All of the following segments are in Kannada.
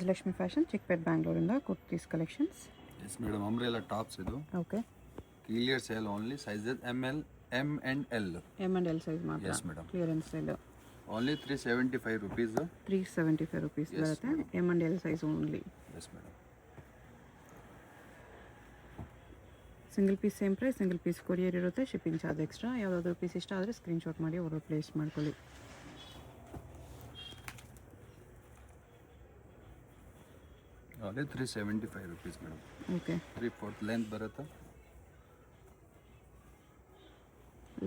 Lashmi Fashion, Chickpet, Bangalore in the kurtis collections. Yes, madam. Umbrella tops idu. Okay. Clear sale only. Sizes ML, M and L. M and L size ಮಾತ್ರ. Yes, madam. Clearance sale. Only 375 rupees. 375 rupees Yes, ಬರುತ್ತೆ. madam. M and L size only. Yes, madam. Single piece same price, single piece courier ಇರುತ್ತೆ, ಶಿಪ್ಪಿಂಗ್ ಚಾರ್ಜ್ ಎಕ್ಸ್ಟ್ರಾ. ಯಾವುದಾದ್ರೂ ಪೀಸ್ ಇಷ್ಟ ಆದರೆ ಸ್ಕ್ರೀನ್ಶಾಟ್ ಮಾಡಿ ಅವರು ಪ್ಲೇಸ್ ಮಾಡ್ಕೊಳ್ಳಿ. Only 375 rupees, madam. Okay. 3/4 length ಬರುತ್ತೆ.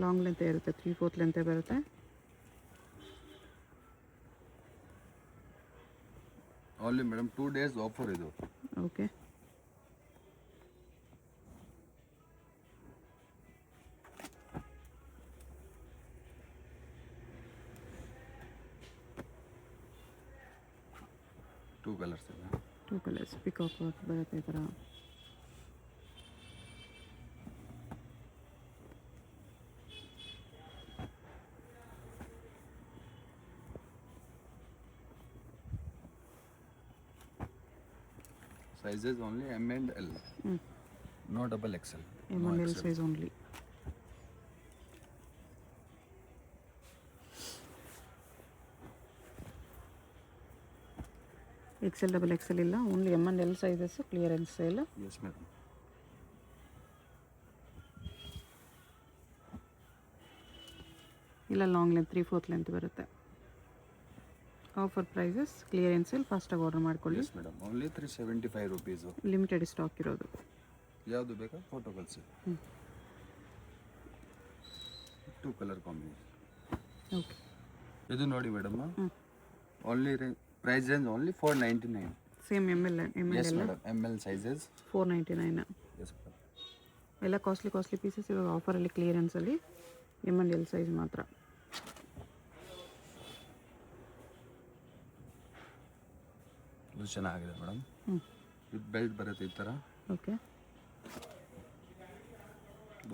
ಲಾಂಗ್ ಲೆಂತ್ ಇರುತ್ತೆ, 3/4 ಲೆಂತ್ ಬರುತ್ತೆ. Only madam 2 days offer idu. Okay. Two colors ಇದೆ. 2 ಕಲರ್ಸ್ ಪಿಕಾಕ್ ವರ್ಕ್ ಬರುತ್ತೆ ಈ ಥರ. Sizes only M and L. No double XL. M and L size only. XL double XL ಇಲ್ಲ, only M and L sizes clearance sale. Yes, madam. ಇಲ್ಲ ಲಾಂಗ್ ಲೆಂತ್ 3/4 ಲೆಂತ್ ಬರುತ್ತೆ. ಆಫರ್ ಪ್ರೈಸಸ್ ಕ್ಲಿಯರೆನ್ಸ್ ಸೇಲ್, ಫಾಸ್ಟಾಗಿ ಆರ್ಡರ್ ಮಾಡ್ಕೊಳ್ಳಿ. Yes, madam. Only 375 rupees. Limited stock ಇರೋದು. ಯಾವುದು ಬೇಕಾ ಫೋಟೋ ಕಳಿಸಿ. 2 ಕಲರ್ ಕಾಂಬಿನೇಷನ್. ಓಕೆ. ಇದು ನೋಡಿ madam. Only price range only 499. Same M L Yes, madam. ML sizes. 499. Yes, madam. ಎಲ್ಲ ಕಾಸ್ಟ್ಲಿ ಪೀಸಸ್ ಇವಾಗ ಆಫರಲ್ಲಿ ಕ್ಲಿಯರೆನ್ಸಲ್ಲಿ M and L ಸೈಜ್ ಮಾತ್ರ. ಇದು ಚೆನ್ನಾಗಿದೆ ಮೇಡಮ್. ವಿತ್ ಬೆಲ್ಟ್ ಬರುತ್ತೆ ಈ ಥರ. ಓಕೆ.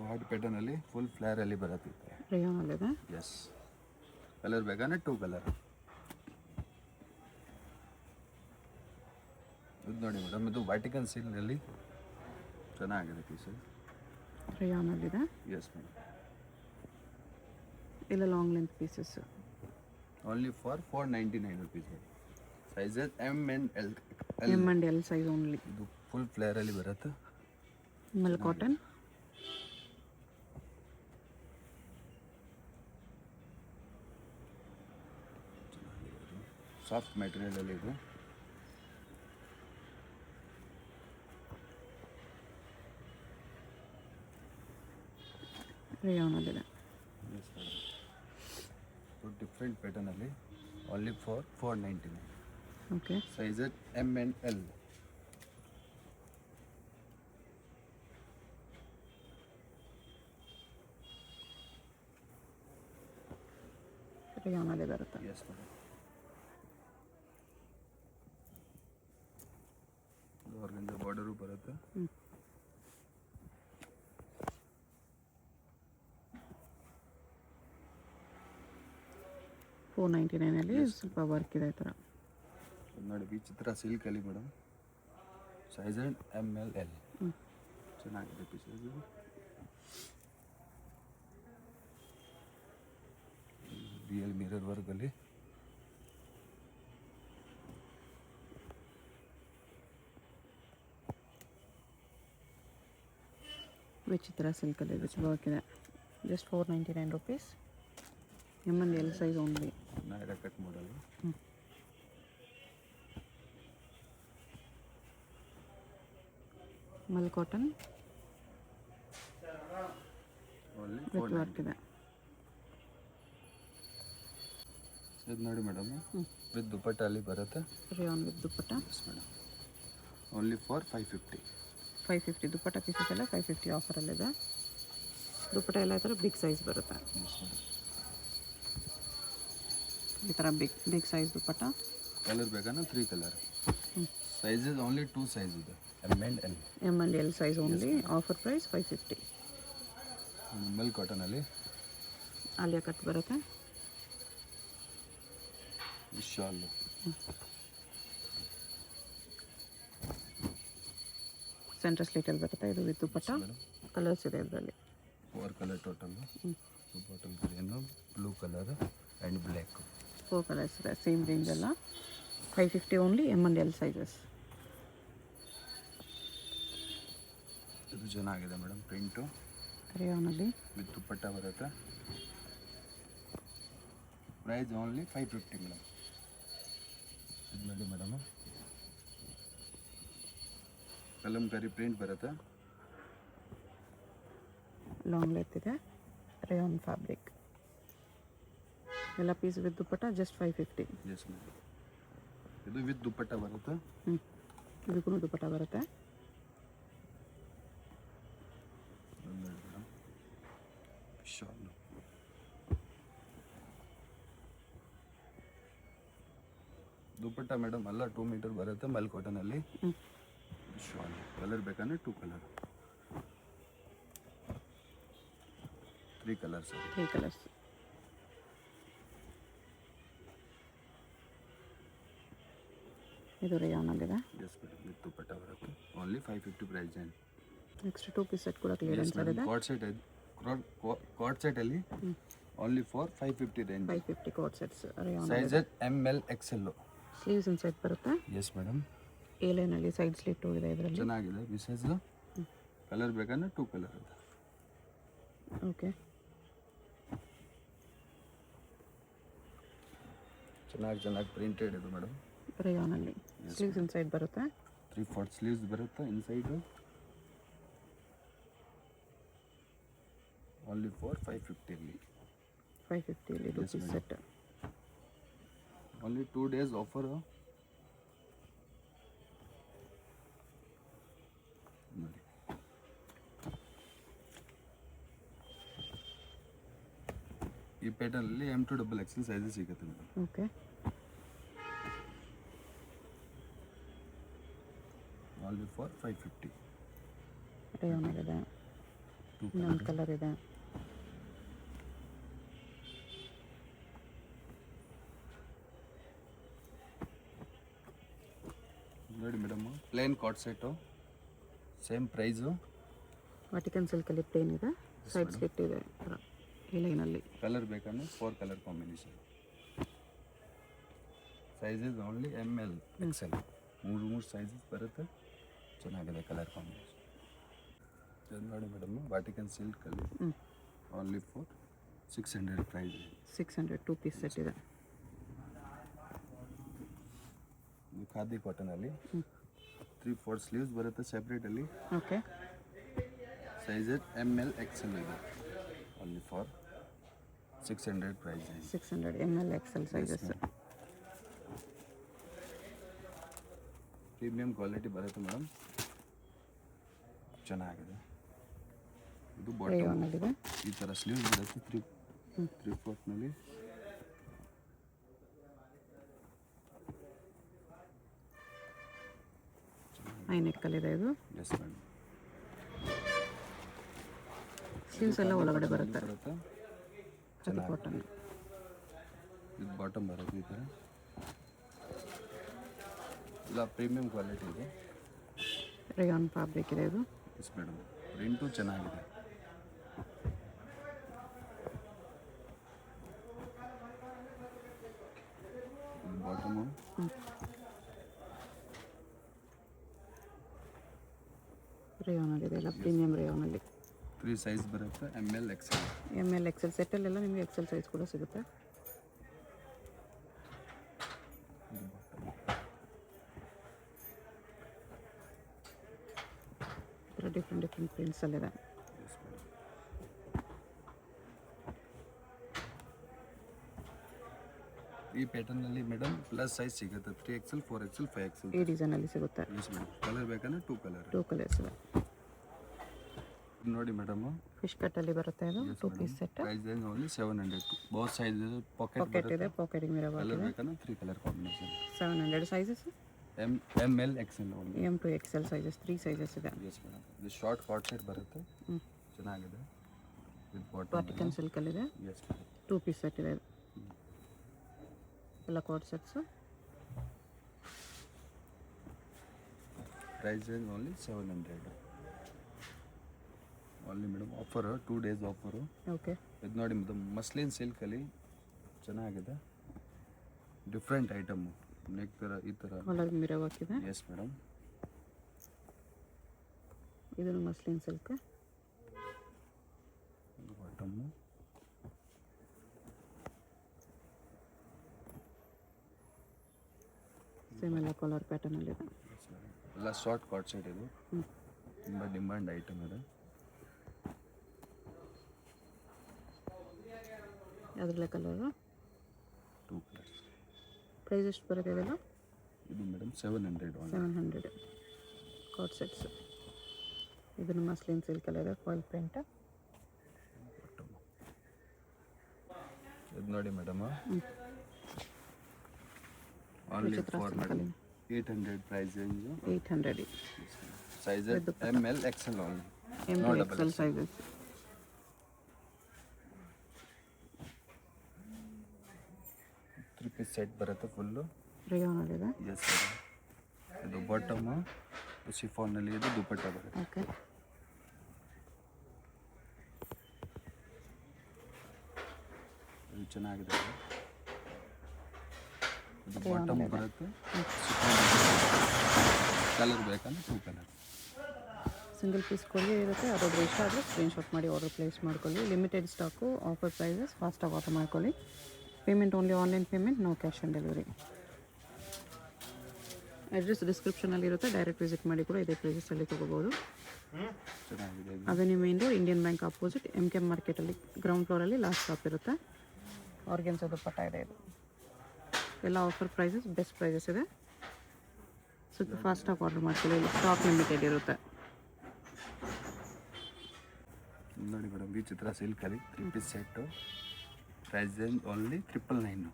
ಹಾರ್ಟ್ ಪ್ಯಾಟರ್ನ್ ಅಲ್ಲಿ ಫುಲ್ ಫ್ಲೇರ್ ಅಲ್ಲಿ ಬರುತ್ತೆ ಈ ಥರ. ರೇಯಾನ್ ಅಲ್ಲಿದೆ. ಎಸ್. ಕಲರ್ ಬೇಕಾದ್ರೆ 2 ಕಲರ್. ಇದು ನೋಡಿ ಮೇಡಮ್, ಇದು ವಾಟಿಕನ್ ಸಿಲ್ನಲ್ಲಿ ಚೆನ್ನಾಗಿದೆ ಪೀಸ್. ರೇಯಾನ್ ಅಲ್ಲಿದೆ. Yes madam. ಇಲ್ಲ long length pieces. Only for 499 rupees. Sizes M and L. M and L size only. ಇದು ಫುಲ್ ಫ್ಲೇರ್ ಅಲ್ಲಿ ಬರುತ್ತೆ. ಮಲ್ ಕಾಟನ್. ಸಾಫ್ಟ್ ಮೆಟೀರಿಯಲ್ ಅಲ್ಲಿ ಇದು. ರೇಯಾನ್ ಅಲ್ಲಿದೆ. Yes madam. ಡಿಫ್ರೆಂಟ್ ಪ್ಯಾಟರ್ನ್ ಅಲ್ಲಿ only for 499. Okay. Sizes M and L. Rayon ಅಲ್ಲಿ ಬರುತ್ತೆ. Yes madam. ಆರ್ಗಂಜಾ ಬಾರ್ಡರು ಬರುತ್ತೆ. $499 ಸ್ವಲ್ಪ ವರ್ಕ್ ಇದೆ ಈ ಥರ. ನೋಡಿ ವಿಚಿತ್ರ ಸಿಲ್ಕ್ ಅಲ್ಲಿ madam. Size M L L. ಚೆನ್ನಾಗಿದೆ ಪೀಸಸ್. ರಿಯಲ್ ಮಿರರ್ ವರ್ಕ್ ಅಲ್ಲಿ. ವಿಚಿತ್ರ ಸಿಲ್ಕಲ್ಲಿ ವಿಚ್ ವರ್ಕ್ ಇದೆ. Just 499 rupees. M and L size only. Nyra cut model. Mul cotton. Only with work ಇದೆ. ಇದು ನೋಡಿ ಮೇಡಮ್, ವಿತ್ ದುಪಟ್ಟ ಅಲ್ಲಿ ಬರುತ್ತೆ. Rayon with dupatta. Yes madam. Only for 550. 550 dupatta pieces ಎಲ್ಲ 550 ಆಫರಲ್ಲಿದೆ. ದುಪ್ಪಟ್ಟ ಎಲ್ಲ ಈ ಥರ ಬಿಗ್ ಸೈಜ್ ಬರುತ್ತೆ. Yes madam. ಈ ಥರ ಬಿಗ್ ಸೈಜ್ ದುಪ್ಪಟ್ಟ. ಕಲರ್ ಬೇಕಾದ್ರೆ 3 ಕಲರ್. ಸೈಜಸ್ ಓನ್ಲಿ 2 ಸೈಜ್ ಇದೆ, M and L. M and L size only. Offer price 550. Mul cotton ಅಲ್ಲಿ ಆಲಿಯಾ ಕಟ್ ಬರುತ್ತೆ. ಶಾಲ್. ಸೆಂಟರ್ ಸ್ಲೀಟಲ್ಲಿ ಬರುತ್ತೆ. ಇದು ವಿತ್ ದುಪ್ಪಟ್ಟ. ಕಲರ್ಸ್ ಇದೆ ಇದರಲ್ಲಿ. 4 colour total. Bottle green, blue colour and black. 4 colours ಇದೆ. ಸೇಮ್ ರೇಂಜ್ ಎಲ್ಲ 550 only. M and L sizes. ಇದು ಚೆನ್ನಾಗಿದೆ ಮೇಡಮ್. ಪ್ರಿಂಟು ರೇಯಾನಲ್ಲಿ ವಿತ್ ದುಪ್ಪಟ್ಟ ಬರುತ್ತೆ. Price only 550 madam. ಇದು ನೋಡಿ ಮೇಡಮ್, ಕಲಂಕಾರಿ ಪ್ರಿಂಟ್ ಬರುತ್ತೆ. ಲಾಂಗ್ ಲೆಂತ್ ಇದೆ. Rayon fabric. ಎಲ್ಲ piece with dupatta just 550. Yes madam. ಇದು ವಿತ್ ದುಪ್ಪಟ್ಟ ಬರುತ್ತೆ. ಇದಕ್ಕೂ ದುಪ್ಪಟ್ಟ ಬರುತ್ತೆ. ಶಾಲ್ ದುಪ್ಪಟ್ಟ ಮೇಡಮ್ ಎಲ್ಲ 2 ಮೀಟರ್ ಬರುತ್ತೆ. ಮಲ್ ಕಾಟನಲ್ಲಿ. ಶಾಲ್ ಕಲರ್ ಬೇಕಂದ್ರೆ 2 ಕಲರ್, 3 ಕಲರ್ಸ್. 3 ಕಲರ್ಸ್. ಇದು ರೇಯಾನಲ್ಲಿದೆ. Yes madam. ವಿತ್ ದುಪ್ಪಟ್ಟ ಬರುತ್ತೆ. Only 550 price. And next 2 piece set ಕೂಡ ಕ್ಲಿಯರೆನ್ಸ್ ಇದೆ. ಕಾರ್ಡ್ ಸೆಟ್ ಅಲ್ಲಿ only for 550 range. 550 co-ord sets. Rayon size ML XL. Sleeves inside ಬರುತ್ತೆ. Yes madam. ಎ ಲೈನಲ್ಲಿ ಸೈಡ್ ಸ್ಲಿಟ್ಟು ಇದೆ ಇದರಲ್ಲಿ. ಚೆನ್ನಾಗಿದೆ. ಮಿಸಸ್ ಕಲರ್ ಬೇಕಂದ್ರೆ 2 ಕಲರ್ ಇದೆ. ಓಕೆ. ಚೆನ್ನಾಗಿ ಪ್ರಿಂಟೆಡ್ ಇದು ಮೇಡಮ್. ರೇಯಾನಲ್ಲಿ ಸ್ಲೀವ್ಸ್ ಇನ್ಸೈಡ್ ಬರುತ್ತೆ. 3/4 ಸ್ಲೀವ್ಸ್ ಬರುತ್ತೆ ಇನ್ಸೈಡ್. ಓನ್ಲಿ ಫಾರ್ 550 ಅಲ್ಲಿ. 550 ಅಲ್ಲಿ 2 piece set. Only 2 days offer. ನೋಡಿ, ಈ ಪ್ಯಾಟರ್ನ್ ಅಲ್ಲಿ M to XXL ಸೈಜ್ ಸಿಗುತ್ತೆ ಮೇಡಮ್. ಓಕೆ. Only for 550. ರೇಯಾನಲ್ಲಿದೆ. ಇನ್ನೊಂದು ಕಲರ್ ಇದೆ. ನೋಡಿ madam, plain co-ord set same price. Vatican ಸಿಲ್ಕಲ್ಲಿ ಪ್ಲೇನ್ ಇದೆ. ಸೈಡ್ ಸ್ಲಿಟ್ ಇದೆ ಈ ಲೈನಲ್ಲಿ. ಕಲರ್ ಬೇಕಂದ್ರೆ 4 colour combination. Sizes only ML XL. 3 sizes ಬರುತ್ತೆ. ಚೆನ್ನಾಗಿದೆ ಕಲರ್ ಕಾಂಬಿನೇಷನ್. ಇದು ನೋಡಿ ಮೇಡಮ್, ವಾಟಿಕನ್ ಸಿಲ್ಕಲ್ಲಿ only for 600 price. 600 2 piece set ಇದೆ. ಖಾದಿ ಕಾಟನಲ್ಲಿ 3/4 ಸ್ಲೀವ್ಸ್ ಬರುತ್ತೆ ಸೆಪ್ರೇಟಲ್ಲಿ. ಓಕೆ. ಸೈಜಸ್ ML XL ಇದೆ. Only for 600 price. 600 ML XL sizes. Premium quality ಬರುತ್ತೆ ಮೇಡಮ್. ಚೆನ್ನಾಗಿದೆ. ಇದು ಬಾಟಮ್ ಇದೆ. ಈ ಥರ ಸ್ಲೀವ್ಸ್ ಬರುತ್ತೆ. 3/4ನಲ್ಲಿ. ಹೈ ನೆಕ್ಕಲ್ಲಿದೆ ಇದು. Yes madam. ಸ್ಲೀವ್ಸ್ ಎಲ್ಲ ಒಳಗಡೆ ಬರುತ್ತೆ. ಚೆನ್ನಾಗಿ ಕಾಟನ್. ಇದು ಬಾಟಮ್ ಬರುತ್ತೆ ಈ ಥರ. ಇಲ್ಲ ಪ್ರೀಮಿಯಂ ಕ್ವಾಲಿಟಿ ಇದೆ. ರೇಯಾನ್ ಫ್ಯಾಬ್ರಿಕ್ ಇದೆ ಇದು. Yes madam. ಪ್ರಿಂಟು ಚೆನ್ನಾಗಿದೆ. ಬಾಟಮು ರೇಯಾನಲ್ಲಿದೆ. ಎಲ್ಲ ಪ್ರೀಮಿಯಂ ರೇಯಾನಲ್ಲಿ. 3 ಸೈಜ್ ಬರುತ್ತೆ. ML XL. ML XL ಸೆಟ್ಟಲ್ಲೆಲ್ಲ ನಿಮಗೆ XL ಸೈಜ್ ಕೂಡ ಸಿಗುತ್ತೆ. ಈ ಥರ ಡಿಫ್ರೆಂಟ್ ಪ್ರಿಂಟ್ಸಲ್ಲಿದೆ. ಈ ಪ್ಯಾಟರ್ನಲ್ಲಿ ಮೇಡಮ್ ಪ್ಲಸ್ ಸೈಜ್ ಸಿಗುತ್ತೆ. 3XL 4XL 5XL. ಈ ಡಿಸೈನಲ್ಲಿ ಸಿಗುತ್ತೆ. Yes madam. ಕಲರ್ ಬೇಕಂದ್ರೆ 2 ಕಲರ್. 2 ಕಲರ್ಸ್ ಇದೆ. ನೋಡಿ ಮೇಡಮ್, ಫಿಶ್ ಕಟ್ಟಲ್ಲಿ ಬರುತ್ತೆ ಇದು. 2 piece set. Price range only 700. ಬಹುತ್ ಸೈಜ್ ಇದೆ. ಪಾಕೆಟ್ ಇದೆ. ಪಾಕೆಟಿಂಗ್ ಮಿರರ್ ಕಲರ್ ಇದೆ. ಬೇಕಂದ್ರೆ 3 colour combination. 700 sizes. ML XL only. M to XL sizes 3 sizes ಇದೆ. Yes madam. ಇದು ಶಾರ್ಟ್ ಕಾರ್ಡ್ ಸೆಟ್ ಬರುತ್ತೆ. ಚೆನ್ನಾಗಿದೆ. With bottom. ವಾಟಿಕನ್ ಸಿಲ್ಕಲ್ಲಿದೆ. Yes madam. 2 ಪೀಸ್ ಸೆಟ್ ಇದೆ. ಎಲ್ಲ co-ord sets. Price range only 700. Only madam offer 2 days offer. Okay. ಇದು ನೋಡಿ ಮೇಡಮ್ ಮಸ್ಲಿನ್ ಸಿಲ್ಕಲ್ಲಿ ಚೆನ್ನಾಗಿದೆ, ಡಿಫ್ರೆಂಟ್ ಐಟಮು. ನೆಕ್ ಥರ ಈ ಥರ ಒಳಗೆ ಮಿರರ್ ಹಾಕಿದೆ. Yes madam. ಇದನ್ನು ಮಸ್ಲಿನ್ ಸಿಲ್ಕ್. ಬಾಟಮು ಸೇಮ್ ಎಲ್ಲ ಕಲರ್ ಪ್ಯಾಟರ್ನಲ್ಲಿದೆ. ಎಲ್ಲ ಶಾರ್ಟ್ ಕಾರ್ಡ್ ಸೆಟ್ ಇದು, ತುಂಬ ಡಿಮ್ಯಾಂಡ್ ಐಟಮ್ ಇದೆ. ಅದರಲ್ಲೇ ಕಲರು 2 ಕಲರ್ಸ್. ಪ್ರೈಸ್ ಎಷ್ಟು ಬರುತ್ತೆ ಇದೆಲ್ಲ? ಇದು ಮೇಡಮ್ 700 700 ಕಾರ್ಡ್ ಸೆಟ್ಸ್. ಇದನ್ನು ಮಸ್ಲಿನ್ ಸಿಲ್ಕಲ್ಲಿದೆ, ಫಾಯಿಲ್ ಪ್ರಿಂಟ್. ಇದು ನೋಡಿ madam only for madam 800 price range. 800. Size ML XL only. ML XL sizes. 3 piece set ಬರುತ್ತೆ ಫುಲ್ಲು. ರೇಯಾನಲ್ಲಿದೆ. Yes madam. ಇದು ಬಾಟಮು ಶಿಫಾನಲ್ಲಿ ಇದು ದುಪಟ್ಟ ಬರುತ್ತೆ. ಓಕೆ. ಇದು ಚೆನ್ನಾಗಿದೆ. ಇದು ಬಾಟಮ್ ಬರುತ್ತೆ. ಕಲರ್ ಬೇಕಂದ್ರೆ 2 ಕಲರ್. ಸಿಂಗಲ್ ಪೀಸ್ ಕೊರಿಯರ್ ಇರುತ್ತೆ. ಅದಾದರೂ ಇಷ್ಟ ಆದರೆ ಸ್ಕ್ರೀನ್ಶಾಟ್ ಮಾಡಿ ಆರ್ಡರ್ ಪ್ಲೇಸ್ ಮಾಡ್ಕೊಳ್ಳಿ. ಲಿಮಿಟೆಡ್ ಸ್ಟಾಕು, ಆಫರ್ ಪ್ರೈಸಸ್, ಫಾಸ್ಟಾಗಿ ಆರ್ಡರ್ ಮಾಡ್ಕೊಳ್ಳಿ. Payment only online payment, no cash on delivery. Address ಡಿಸ್ಕ್ರಿಪ್ಷನಲ್ಲಿರುತ್ತೆ, ಡೈರೆಕ್ಟ್ ವಿಸಿಟ್ ಮಾಡಿ ಕೂಡ ಇದೇ ಪ್ರೈಸಸಲ್ಲಿ ತೊಗೋಬೋದು. ಚೆನ್ನಾಗಿದೆ. Avenue main road, Indian bank opposite, MKM ಮಾರ್ಕೆಟಲ್ಲಿ ಗ್ರೌಂಡ್ ಫ್ಲೋರಲ್ಲಿ ಲಾಸ್ಟ್ ಶಾಪ್ ಇರುತ್ತೆ. ಆರ್ಗೆನ್ಸಾ ದುಪ್ಪಟ್ಟ ಇದೆ. ಇದು ಎಲ್ಲ ಆಫರ್ ಪ್ರೈಸಸ್, ಬೆಸ್ಟ್ ಪ್ರೈಸಸ್ ಇದೆ. ಸ್ವಲ್ಪ ಫಾಸ್ಟಾಗಿ ಆರ್ಡರ್ ಮಾಡ್ಕೊಳ್ಳಿ, ಇಲ್ಲಿ ಸ್ಟಾಕ್ ಲಿಮಿಟೆಡ್ ಇರುತ್ತೆ. ನೋಡಿ ಮೇಡಮ್ ಈ ಚಿತ್ರ ಸಿಲ್ಕಲ್ಲಿ 3 piece set. Price range only 999.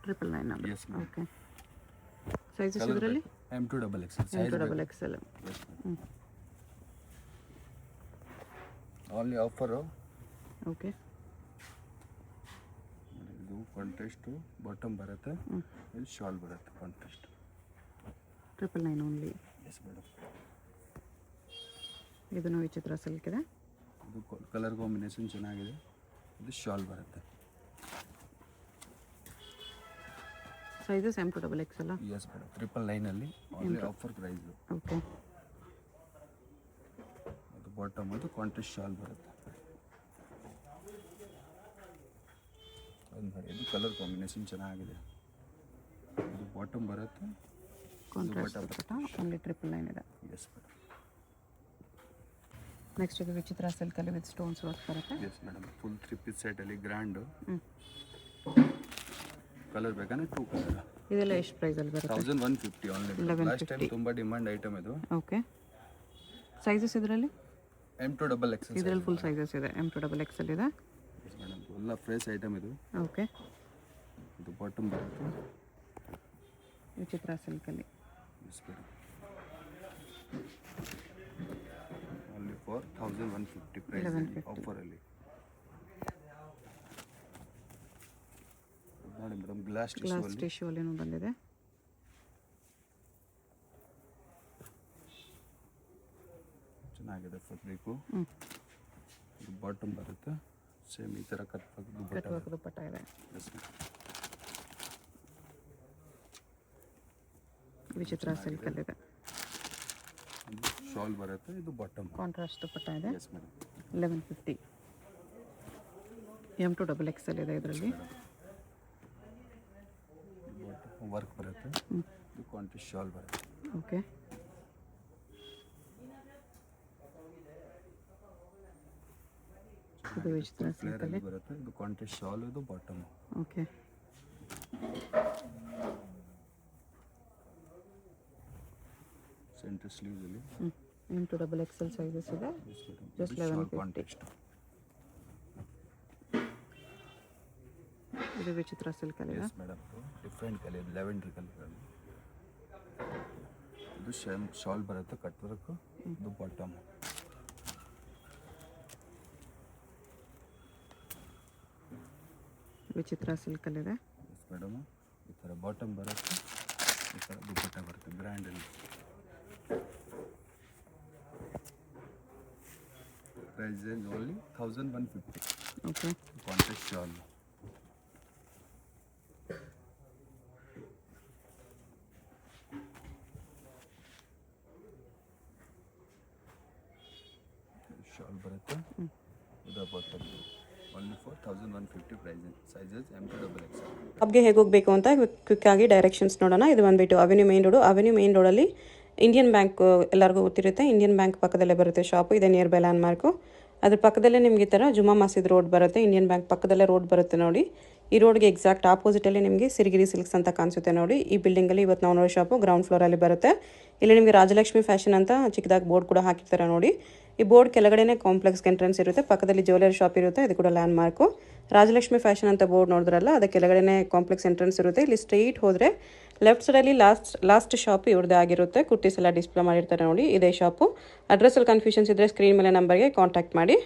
999. Yes, ma'am. Okay. Sizes ಇದರಲ್ಲಿ M2XXL size. M2XXL. Only offer. Okay. ಇದು ಕಾಂಟ್ರಾಸ್ಟು ಬಾಟಮ್ ಬರುತ್ತೆ, ಇದು ಶಾಲ್ ಬರುತ್ತೆ ಕಾಂಟ್ರಾಸ್ಟ್. 999 ಓನ್ಲಿ. Yes madam. ಇದನ್ನು ವಿಚಿತ್ರ ಸಿಲ್ಕ್ ಇದೆ. ಇದು ಕಲರ್ ಕಾಂಬಿನೇಷನ್ ಚೆನ್ನಾಗಿದೆ. ಇದು ಶಾಲ್ ಬರುತ್ತೆ. Sizes M2XXL. Yes madam. 999ಅಲ್ಲಿ ಓನ್ಲಿ ಆಫರ್ ಪ್ರೈಸು. ಓಕೆ. ಅದು ಬಾಟಮ್, ಅದು ಕಾಂಟ್ರಾಸ್ಟ್ ಶಾಲ್ ಬರುತ್ತೆ. ಅದು ನೋಡಿ, ಇದು ಕಲರ್ ಕಾಂಬಿನೇಷನ್ ಚೆನ್ನಾಗಿದೆ. ಇದು ಬಾಟಮ್ ಬರುತ್ತೆ, ಕಾಂಟ್ರಾಸ್ಟ್ ದುಪ್ಪಟ್ಟ ಓನ್ಲಿ 999 ಇದೆ. Yes madam. ನೆಕ್ಸ್ಟ್ ಇದು ವಿಚಿತ್ರ ಸಿಲ್ಕಲ್ಲಿ ವಿತ್ ಸ್ಟೋನ್ಸ್ ವರ್ಕ್ ಬರುತ್ತೆ. Yes madam. ಫುಲ್ 3 ಪೀಸ್ ಸೆಟಲ್ಲಿ ಗ್ರ್ಯಾಂಡು. ಕಲರ್ ಬೇಕಂದ್ರೆ 2 ಕಲರ್. ಇದೆಲ್ಲ ಎಷ್ಟು ಪ್ರೈಸಲ್ಲಿ ಬರುತ್ತೆ? 1150 ಓನ್ಲಿ. ಲಾಸ್ಟ್ ಟೈಮ್ ತುಂಬ ಡಿಮಾಂಡ್ ಐಟಮ್ ಇದು. ಓಕೆ. ಸೈಜಸ್ ಇದರಲ್ಲಿ M2XXL. ಇದರಲ್ಲಿ ಫುಲ್ ಸೈಜಸ್ ಇದೆ. M2XXL ಇದೆ. Yes madam. ಎಲ್ಲ ಫ್ರೆಶ್ ಐಟಮ್ ಇದು. ಓಕೆ. ಇದು ಬಾಟಮ್ ಬರುತ್ತೆ. ವಿಚಿತ್ರ ಸಿಲ್ಕಲ್ಲಿ. Yes madam. Only for 1150 price 1150 ಆಫರಲ್ಲಿ. ನೋಡಿ ಮೇಡಮ್ ಗ್ಲಾಸ್ ಟಿಶ್ಯೂ ಅಲ್ಲಿನೂ ಬಂದಿದೆ. ಚೆನ್ನಾಗಿದೆ ಫ್ಯಾಬ್ರಿಕ್ಕು. ಇದು ಬಾಟಮ್ ಬರುತ್ತೆ, ಸೇಮ್ ಈ ಥರ ಕಟ್ ದುಪ್ಪಟ್ಟ ಇದೆ. Yes madam. ವಿಚಿತ್ರ ಸಿಲ್ಕಲ್ಲಿದೆ. ಶಾಲ್ ಬರುತ್ತೆ, ಇದು ಬಾಟಮ್ ಕಾಂಟ್ರಾಸ್ಟ್ ದುಪ್ಪಟ್ಟ ಇದೆ. Yes madam. 1150. M2XXL ಇದೆ ಇದರಲ್ಲಿ. ವರ್ಕ್ ಬರುತ್ತೆ, ಇದು ಕಾಂಟ್ರಾಸ್ಟ್ ಶಾಲ್ ಬರುತ್ತೆ. ಓಕೆ. ಇದು ವಿಚಿತ್ರ ಸಿಲ್ಕಲ್ಲಿ ಬರುತ್ತೆ, ಇದು ಕಾಂಟ್ರಾಸ್ಟ್ ಶಾಲ್, ಇದು ಬಾಟಮ್. ಓಕೆ. ಸೆಂಟರ್ ಸ್ಲೀವ್ಸ್ ಅಲ್ಲಿ M2XXL ಸೈಜಸ್ ಇದೆ. ಜಸ್ಟ್ 1150. ಇದು ವಿಚಿತ್ರ ಸಿಲ್ಕಲ್ಲಿ ಇದೆ. Yes madam. Different colour, lavender colour. ಇದು ಶಾಲ್ ಬರುತ್ತೆ, ಕಟ್ ವರ್ಕ್, ಇದು ಬಾಟಮ್. ವಿಚಿತ್ರ ಸಿಲ್ಕಲ್ಲಿದೆ. Yes madam. ಈ ಥರ ಬಾಟಮ್ ಬರುತ್ತೆ, ಈ ಥರ ದುಪ್ಪಟ್ಟ ಬರುತ್ತೆ ಗ್ರ್ಯಾಂಡಲ್ಲಿ. Price range only 1150. Okay Contact shawl. Shawl ಬರುತ್ತೆ. ಇದು bottle only for 1150 price. Sizes M to XXL. ಶಾಪ್ಗೆ ಹೇಗೆ ಹೋಗಬೇಕು ಅಂತ ಕ್ವಿಕ್ ಆಗಿ ಡೈರೆಕ್ಷನ್ಸ್ ನೋಡೋಣ. ಇದು ಬಂದುಬಿಟ್ಟು avenue main road. Avenue main ರೋಡಲ್ಲಿ ಇಂಡಿಯನ್ ಬ್ಯಾಂಕ್ ಎಲ್ಲರಿಗೂ ಗೊತ್ತಿರುತ್ತೆ. ಇಂಡಿಯನ್ ಬ್ಯಾಂಕ್ ಪಕ್ಕದಲ್ಲೇ ಬರುತ್ತೆ ಶಾಪು. ಇದೆ ನಿಯರ್ ಬೈ ಲ್ಯಾಂಡ್ ಮಾರ್ಕು. ಅದ್ರ ಪಕ್ಕದಲ್ಲೇ ನಿಮಗೆ ಈ ಥರ ಜುಮಾ ಮಸೀದ್ ರೋಡ್ ಬರುತ್ತೆ. ಇಂಡಿಯನ್ ಬ್ಯಾಂಕ್ ಪಕ್ಕದಲ್ಲೇ ರೋಡ್ ಬರುತ್ತೆ ನೋಡಿ. ಈ ರೋಡ್ಗೆ ಎಕ್ಸಾಕ್ಟ್ ಆಪೋಸಿಟಲ್ಲಿ ನಿಮಗೆ ಸಿರಿಗಿರಿ ಸಿಲ್ಕ್ಸ್ ಅಂತ ಕಾಣಿಸುತ್ತೆ ನೋಡಿ. ಈ ಬಿಲ್ಡಿಂಗಲ್ಲಿ ಇವತ್ತು ನಾವು ನೋಡೋ ಶಾಪು ಗ್ರೌಂಡ್ ಫ್ಲೋರಲ್ಲಿ ಬರುತ್ತೆ. ಇಲ್ಲಿ ನಿಮಗೆ ರಾಜಲಕ್ಷ್ಮಿ ಫ್ಯಾಷನ್ ಅಂತ ಚಿಕ್ಕದಾಗಿ ಬೋರ್ಡ್ ಕೂಡ ಹಾಕಿರ್ತಾರೆ ನೋಡಿ. ಈ ಬೋರ್ಡ್ ಕೆಳಗಡೆನೇ ಕಾಂಪ್ಲೆಕ್ಸ್ಗೆ ಎಂಟ್ರೆನ್ಸ್ ಇರುತ್ತೆ. ಪಕ್ಕದಲ್ಲಿ ಜ್ಯುವೆಲರಿ ಶಾಪ್ ಇರುತ್ತೆ. ಇದು ಕೂಡ ಲ್ಯಾಂಡ್ ಮಾರ್ಕು. ರಾಜಲಕ್ಷ್ಮಿ ಫ್ಯಾಷನ್ ಅಂತ ಬೋರ್ಡ್ ನೋಡಿದ್ರಲ್ಲ, ಅದಕ್ಕೆ ಕೆಳಗಡೆನೇ ಕಾಂಪ್ಲೆಕ್ಸ್ ಎಂಟ್ರೆನ್ಸ್ ಇರುತ್ತೆ. ಇಲ್ಲಿ ಸ್ಟ್ರೈಟ್ ಹೋದರೆ ಲೆಫ್ಟ್ ಸೈಡಲ್ಲಿ ಲಾಸ್ಟ್ ಶಾಪ್ ಇವ್ರದ್ದೇ ಆಗಿರುತ್ತೆ. ಕುರ್ತೀಸ್ ಎಲ್ಲ ಡಿಸ್ಪ್ಲೇ ಮಾಡಿರ್ತಾರೆ ನೋಡಿ. ಇದೇ ಶಾಪು. ಅಡ್ರೆಸ್ಸಲ್ಲಿ ಕನ್ಫ್ಯೂಷನ್ಸ್ ಇದ್ದರೆ ಸ್ಕ್ರೀನ್ ಮೇಲೆ ನಂಬರ್ಗೆ ಕಾಂಟ್ಯಾಕ್ಟ್ ಮಾಡಿ.